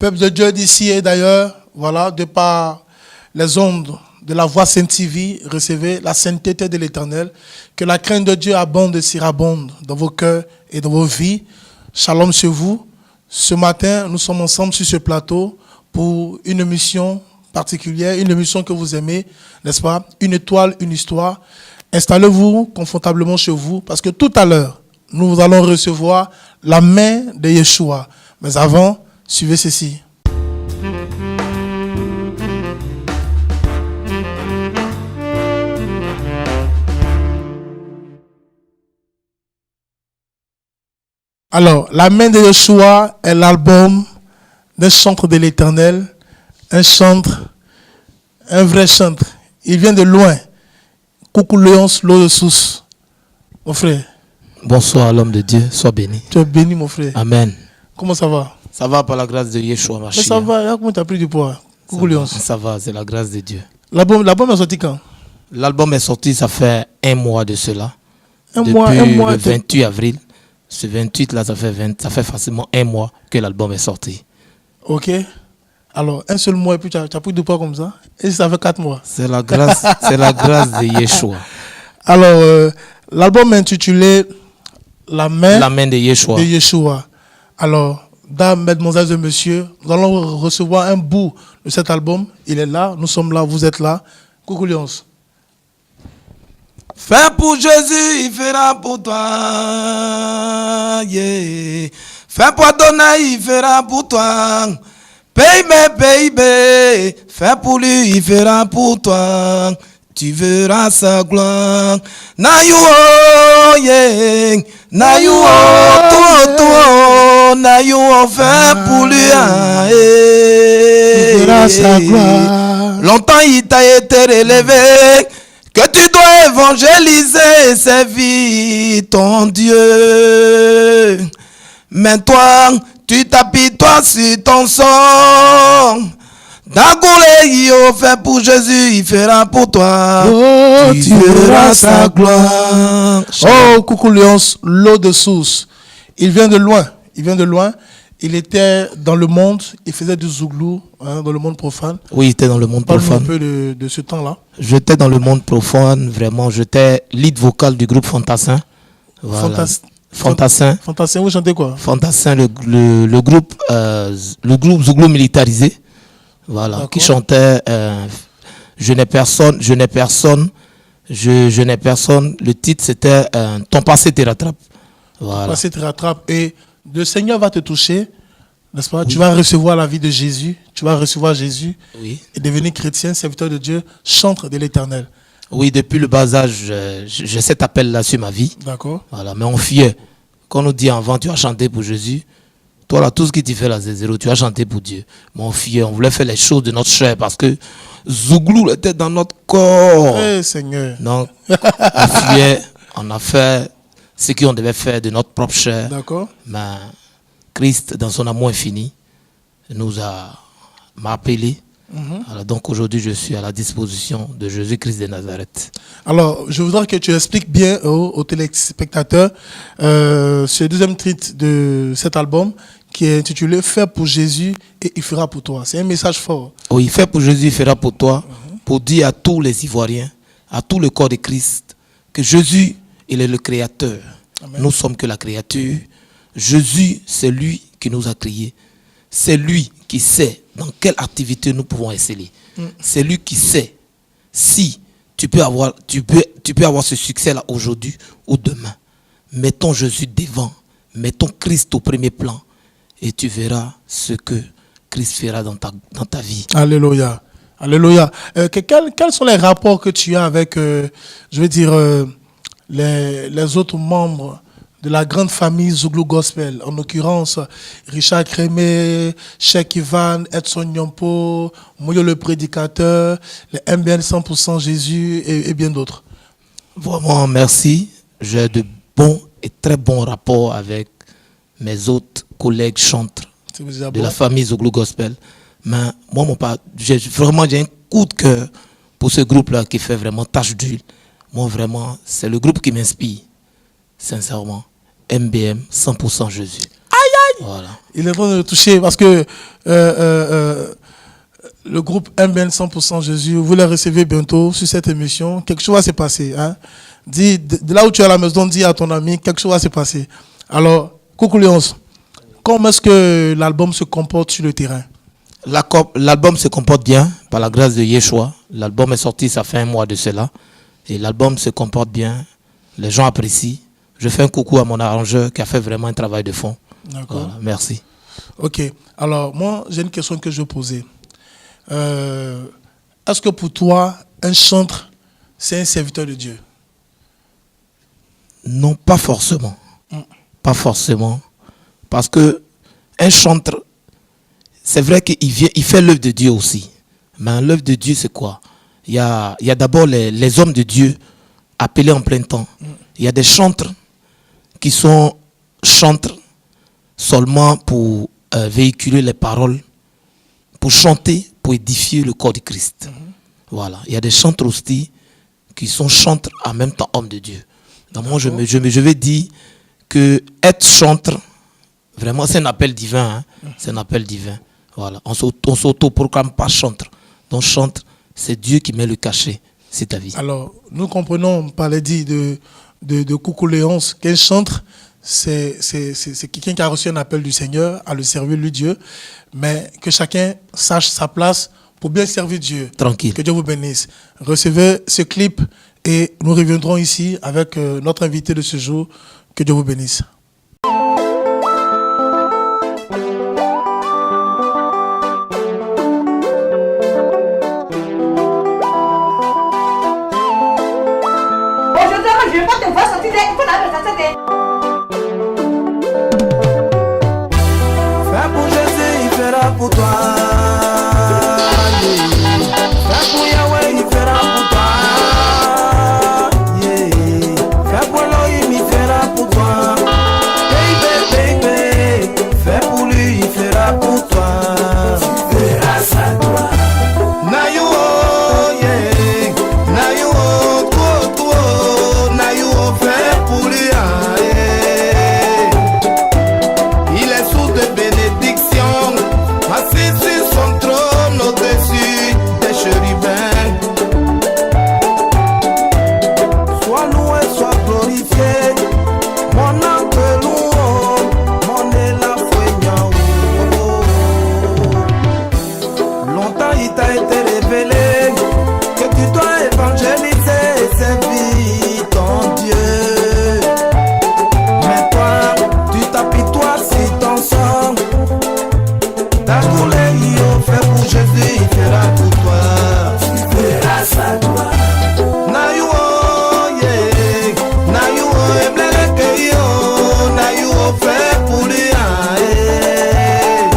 Peuple de Dieu d'ici et d'ailleurs, voilà, de par les ondes de la Voix Sainte TV, recevez la sainteté de l'Éternel. Que la crainte de Dieu abonde et surabonde dans vos cœurs et dans vos vies. Shalom sur vous. Ce matin, nous sommes ensemble sur ce plateau pour une émission particulière, une émission que vous aimez, n'est-ce pas? Une étoile, une histoire. Installez-vous confortablement chez vous parce que tout à l'heure, nous allons recevoir la main de Yeshua. Mais avant, suivez ceci. Alors, la main de Yeshua est l'album d'un chantre de l'Éternel, un chantre, un vrai chantre. Il vient de loin. Coucou Léonce, l'eau de source. Mon frère. Bonsoir l'homme de Dieu, sois béni. Tu es béni mon frère. Amen. Comment ça va? Ça va par la grâce de Yeshua Mais Mashiach. ça va, comment tu as pris du poids? Coucou Léonce. Ça va, c'est la grâce de Dieu. L'album est sorti quand? L'album est sorti, ça fait un mois de cela. Un Depuis mois. le 28 avril. Ce 28 là, ça fait facilement un mois que l'album est sorti. Ok. Alors, un seul mois et puis tu as pris du poids comme ça? Et ça fait 4 mois? C'est la grâce, c'est la grâce de Yeshua. Alors, l'album est intitulé La main de Yeshua. De Yeshua. Alors, dames, mesdemoiselles et messieurs, nous allons recevoir un bout de cet album. Il est là, nous sommes là, vous êtes là. Coucou Léonce. Fais pour Jésus, il fera pour toi. Yeah. Fais pour Adonai, il fera pour toi. Baby, fais pour lui, il fera pour toi. Tu verras sa gloire. Na you oh, yeah. Na you oh, toi. Na you oh, fais pour lui. Tu verras sa gloire. Longtemps il t'a été relevé. Que tu dois évangéliser, servir ton Dieu. Mais toi, tu t'apitoies sur ton sang. D'agoulé, il fait pour Jésus, il fera pour toi. Oh, tu verras sa gloire. Oh, coucou Léonce, l'eau de source. Il vient de loin. Il était dans le monde, il faisait du zouglou dans le monde profane. Oui, il était dans le monde profane. Parle-nous un peu de ce temps-là. J'étais dans le monde profane, vraiment. J'étais lead vocal du groupe Fantassin. Voilà. Fantassin. Fantassin, vous chantez quoi? Fantassin, le groupe zouglou militarisé. Voilà, qui chantait Je n'ai personne. Le titre c'était Ton passé te rattrape. Voilà. Ton passé te rattrape et le Seigneur va te toucher, n'est-ce pas? Oui. Tu vas recevoir la vie de Jésus, oui. Et devenir chrétien, serviteur de Dieu, chantre de l'Éternel. Oui, depuis le bas âge, j'ai cet appel-là sur ma vie. D'accord. Voilà, mais on fiait. Quand on nous dit avant, tu as chanté pour Jésus, toi là, tout ce qui t'y fait là, c'est zéro, tu as chanté pour Dieu. Mais on fiait, on voulait faire les choses de notre chair parce que Zouglou était dans notre corps. Eh Seigneur. Donc, on fiait, on a fait ce qu'on devait faire de notre propre chair. D'accord. Mais Christ, dans son amour infini, m'a appelé. Alors, donc aujourd'hui, je suis à la disposition de Jésus-Christ de Nazareth. Alors, je voudrais que tu expliques bien aux téléspectateurs ce deuxième titre de cet album qui est intitulé « Fais pour Jésus et il fera pour toi ». C'est un message fort. Oui, « Fais pour Jésus, il fera pour toi » pour dire à tous les Ivoiriens, à tout le corps de Christ, que Jésus, il est le Créateur. Amen. Nous sommes que la créature. Jésus, c'est lui qui nous a créés. C'est lui qui sait dans quelle activité nous pouvons exceller. C'est lui qui sait si tu peux avoir ce succès-là aujourd'hui ou demain. Mettons Jésus devant, mettons Christ au premier plan et tu verras ce que Christ fera dans ta vie. Alléluia. Alléluia. Quels sont les rapports que tu as avec, les autres membres de la grande famille Zouglou Gospel, en l'occurrence Richard Crémé, Cheikh Ivan, Edson Nyampo, Moyo le prédicateur, les MBN 100% Jésus et bien d'autres? Vraiment, merci. J'ai de bons et très bons rapports avec mes autres collègues chantres de la famille Zouglou Gospel. Mais moi, j'ai un coup de cœur pour ce groupe-là qui fait vraiment tâche d'huile. Moi, vraiment, c'est le groupe qui m'inspire, sincèrement. MBM 100% Jésus. Aïe, Voilà. Il est en train de toucher parce que le groupe MBN 100% Jésus, vous le recevez bientôt sur cette émission. Quelque chose va se passer. Hein? Dis, de là où tu es à la maison, dis à ton ami, quelque chose va se passer. Alors, coucou Léonce, comment est-ce que l'album se comporte sur le terrain? L'album se comporte bien, par la grâce de Yeshua. L'album est sorti, ça fait un mois de cela. Et l'album se comporte bien. Les gens apprécient. Je fais un coucou à mon arrangeur qui a fait vraiment un travail de fond. D'accord. Voilà, merci. Ok. Alors, moi, j'ai une question que je veux poser. Est-ce que pour toi, un chantre, c'est un serviteur de Dieu? Non, pas forcément. Pas forcément. Parce que un chantre, c'est vrai qu'il fait l'œuvre de Dieu aussi. Mais l'œuvre de Dieu, c'est quoi? Il y a d'abord les hommes de Dieu appelés en plein temps. Il y a des chantres qui sont chantres seulement pour véhiculer les paroles, pour chanter, pour édifier le corps du Christ. Voilà. Il y a des chantres aussi qui sont chantres en même temps hommes de Dieu. Donc moi, je vais dire que être chantre, vraiment, c'est un appel divin. Hein? C'est un appel divin. Voilà. On s'auto-proclame pas chantre. Donc chantre, c'est Dieu qui met le cachet. C'est ta vie. Alors, nous comprenons par les dits de Coucou Léonce qu'un chantre, c'est quelqu'un qui a reçu un appel du Seigneur à le servir, lui Dieu, mais que chacun sache sa place pour bien servir Dieu. Tranquille. Que Dieu vous bénisse. Recevez ce clip et nous reviendrons ici avec notre invité de ce jour. Que Dieu vous bénisse. Je vais pas te voir sortir, il faut la retracer. Fais pour Jésus, il fera pour toi. Fais pour Yahweh, il fera pour toi. Fais pour Elohim, il fera pour toi. Baby, fais pour lui, il fera pour toi. Tu verras ça toi. Na you oh, yeah. Na you oh, toi. Na you oh, fais pour lui, ah, yeah. Il est source de bénédiction, assis sur son trône au-dessus des chérubins. Sois loué, sois glorifié, mon âme te loue, mon élan fouignant. Longtemps il t'a été révélé que tu dois évangéliser et servir ton Dieu. Mais toi, tu t'apitoies si ton sang t'as coulé, il fait pour Jésus, il fera pour toi. Tu verras ça toi. Na you oh, yeah. Na you oh, eblele ke yo. Na you oh, fait pour lui, ah, yeah.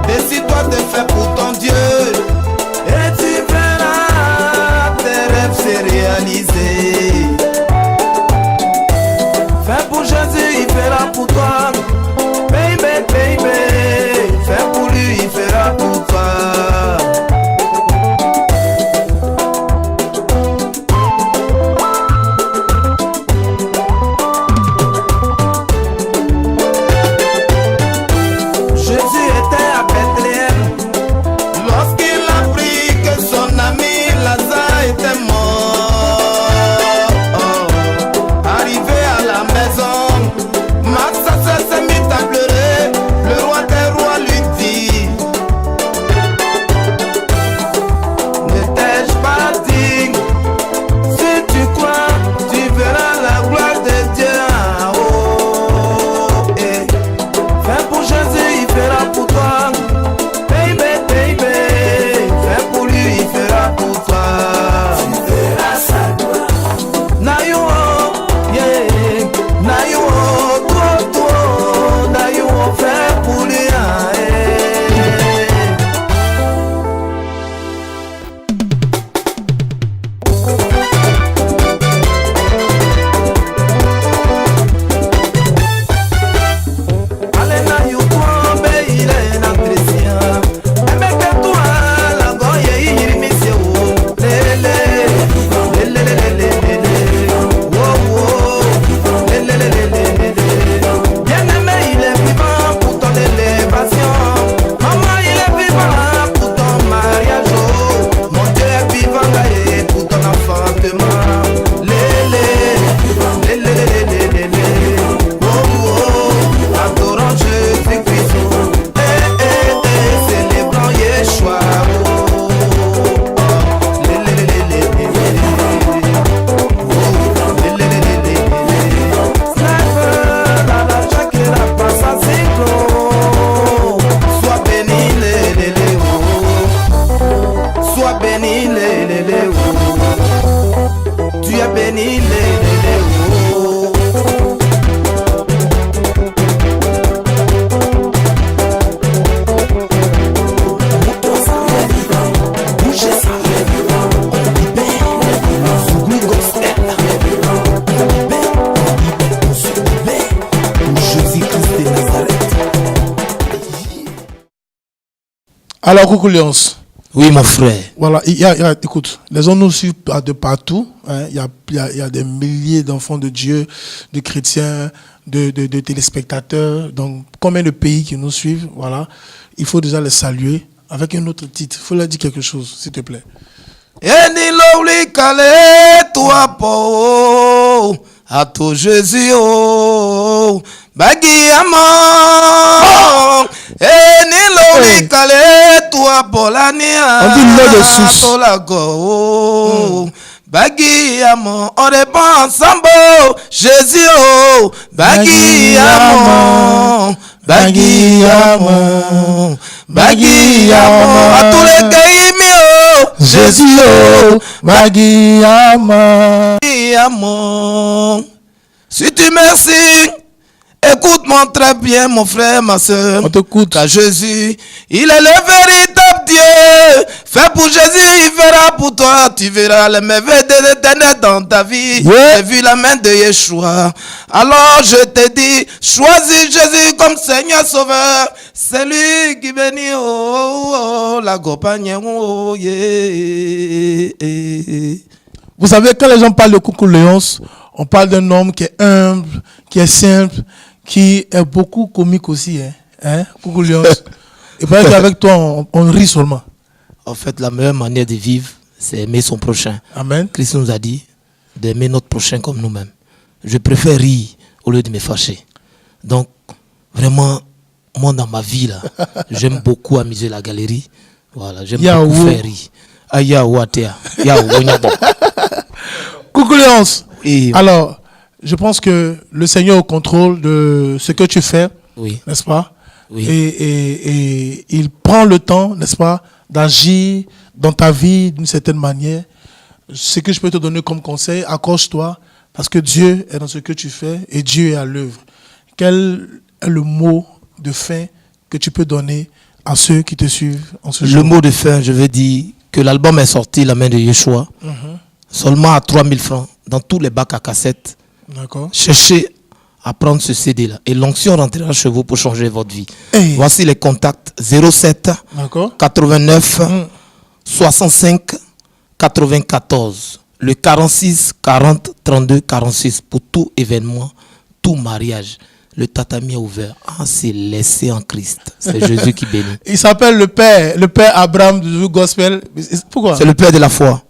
Décide-toi de faire pour ton Dieu et tu verras tes rêves se réaliser. Fais pour Jésus, il fera pour toi. Baby, fais pour lui, il fera pour toi. Alors, coucou Léonce. Oui, mon frère. Voilà, écoute, les gens nous suivent de partout. Hein. Il y a des milliers d'enfants de Dieu, de chrétiens, de téléspectateurs. Donc, combien de pays qui nous suivent. Voilà. Il faut déjà les saluer avec un autre titre. Il faut leur dire quelque chose, s'il te plaît. Eni lowli kale toi po à toi Jésus oh bagi amon eni lowli kale toi polania on dit l'eau de source oh bagi amon on répond ensemble Jésus oh bagi amon bagi amon bagi amon à tous les pays Jésus, oh, Magiyama. Si tu merci, écoute-moi très bien, mon frère, ma soeur. On t'écoute. Car Jésus, il est le véritable Dieu. Fais pour Jésus, il fera pour toi. Tu verras les merveilles de l'Éternel dans ta vie. J'ai vu la main de Yeshua. Alors je te dis, choisis Jésus comme Seigneur Sauveur. C'est lui qui bénit, la compagnie, Vous savez, quand les gens parlent de Coucou Léonce, on parle d'un homme qui est humble, qui est simple, qui est beaucoup comique aussi. Hein? Coucou Léonce. Et pas qu'avec toi, on rit seulement. En fait, la meilleure manière de vivre, c'est aimer son prochain. Amen. Christ nous a dit d'aimer notre prochain comme nous-mêmes. Je préfère rire au lieu de me fâcher. Donc, vraiment, moi, dans ma vie, là, j'aime beaucoup amuser la galerie. Voilà, j'aime beaucoup faire rire. Coucou Léonce. Oui. Alors, je pense que le Seigneur est au contrôle de ce que tu fais, Oui. n'est-ce pas? Oui. Et il prend le temps, n'est-ce pas, d'agir dans ta vie d'une certaine manière. Ce que je peux te donner comme conseil, accroche-toi, parce que Dieu est dans ce que tu fais et Dieu est à l'œuvre. Quel est le mot de fin que tu peux donner à ceux qui te suivent en ce jour? Le mot de fin, je veux dire que l'album est sorti, La main de Yeshua, seulement à 3000 francs, dans tous les bacs à cassettes. D'accord. Cherchez à prendre ce CD-là. Et l'onction rentrera chez vous pour changer votre vie. Hey. Voici les contacts 07 D'accord. 89 65 94. Le 46 40 32 46 pour tout événement, tout mariage. Le tatami est ouvert. Ah, c'est laissé en Christ. C'est Jésus qui bénit. Il s'appelle le père Abraham du gospel. Pourquoi? C'est le père de la foi.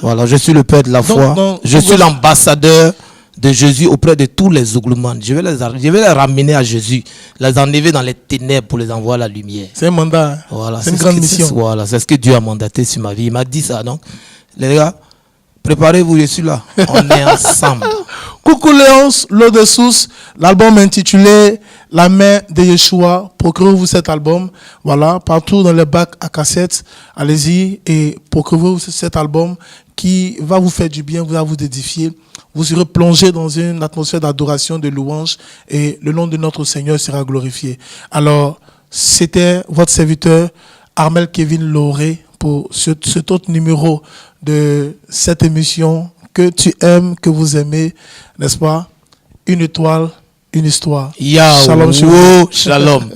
Voilà, je suis le père de la foi. Je suis l'ambassadeur de Jésus auprès de tous les ougloumanes. Je vais les ramener à Jésus, les enlever dans les ténèbres pour les envoyer à la lumière. C'est un mandat. Hein. Voilà, c'est une grande mission. Voilà, c'est ce que Dieu a mandaté sur ma vie. Il m'a dit ça. Donc, les gars, préparez-vous, je suis là. On est ensemble. Coucou Léonce, l'eau de source, l'album intitulé La main de Yeshua. Procurez-vous cet album. Voilà, partout dans les bacs à cassettes. Allez-y et procurez-vous cet album qui va vous faire du bien, va vous édifier. Vous serez plongé dans une atmosphère d'adoration, de louange et le nom de notre Seigneur sera glorifié. Alors, c'était votre serviteur Armel Kevin Lauré pour cet autre numéro de cette émission que tu aimes, que vous aimez, n'est-ce pas? Une étoile, une histoire. Yahweh, Shalom. shalom.